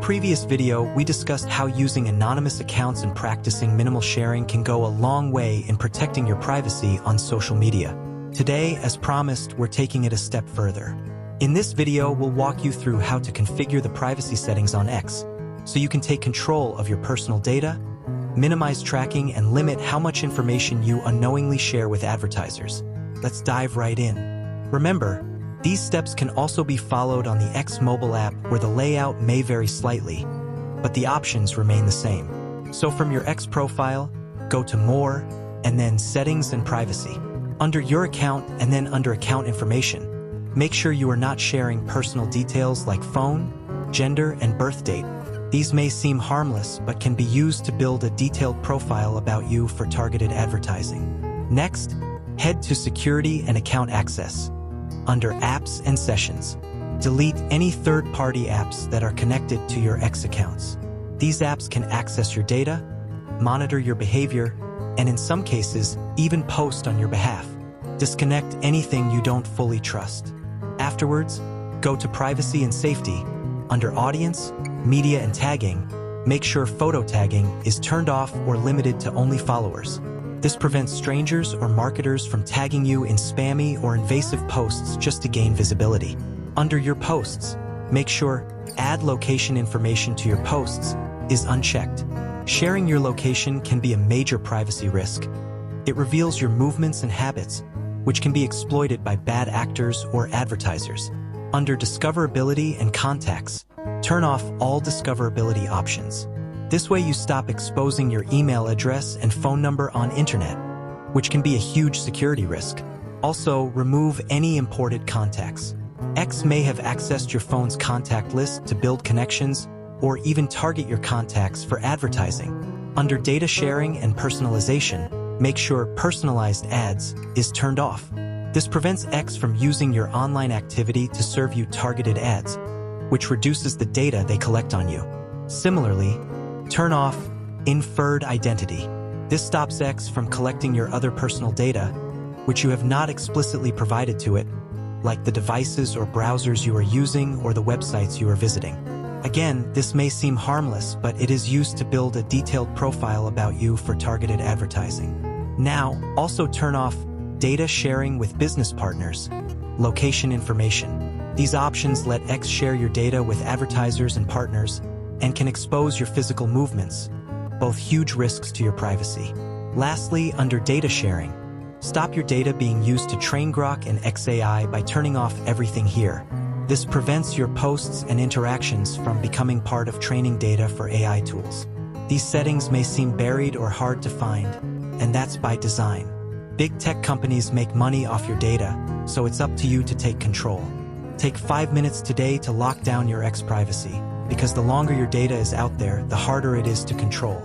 previous video, we discussed how using anonymous accounts and practicing minimal sharing can go a long way in protecting your privacy on social media. Today, as promised, we're taking it a step further. In this video, we'll walk you through how to configure the privacy settings on X, so you can take control of your personal data, minimize tracking, and limit how much information you unknowingly share with advertisers. Let's dive right in. Remember, these steps can also be followed on the X mobile app, where the layout may vary slightly, but the options remain the same. So from your X profile, go to More, and then Settings and Privacy. Under your account and then under Account Information, make sure you are not sharing personal details like phone, gender, and birth date. These may seem harmless, but can be used to build a detailed profile about you for targeted advertising. Next, head to Security and Account Access. Under Apps and Sessions, delete any third-party apps that are connected to your X accounts. These apps can access your data, monitor your behavior, and in some cases, even post on your behalf. Disconnect anything you don't fully trust. Afterwards, go to Privacy and Safety. Under Audience, Media and Tagging, make sure photo tagging is turned off or limited to only followers. This prevents strangers or marketers from tagging you in spammy or invasive posts just to gain visibility. Under your posts, make sure Add Location Information to your posts is unchecked. Sharing your location can be a major privacy risk. It reveals your movements and habits, which can be exploited by bad actors or advertisers. Under Discoverability and Contacts, turn off all discoverability options. This way you stop exposing your email address and phone number on internet, which can be a huge security risk. Also, remove any imported contacts. X may have accessed your phone's contact list to build connections or even target your contacts for advertising. Under Data Sharing and Personalization, make sure Personalized Ads is turned off. This prevents X from using your online activity to serve you targeted ads, which reduces the data they collect on you. Similarly, turn off Inferred Identity. This stops X from collecting your other personal data, which you have not explicitly provided to it, like the devices or browsers you are using or the websites you are visiting. Again, this may seem harmless, but it is used to build a detailed profile about you for targeted advertising. Now, also turn off Data Sharing with Business Partners, Location Information. These options let X share your data with advertisers and partners, and can expose your physical movements, both huge risks to your privacy. Lastly, under Data Sharing, stop your data being used to train Grok and XAI by turning off everything here. This prevents your posts and interactions from becoming part of training data for AI tools. These settings may seem buried or hard to find, and that's by design. Big tech companies make money off your data, so it's up to you to take control. Take 5 minutes today to lock down your X privacy, because the longer your data is out there, the harder it is to control.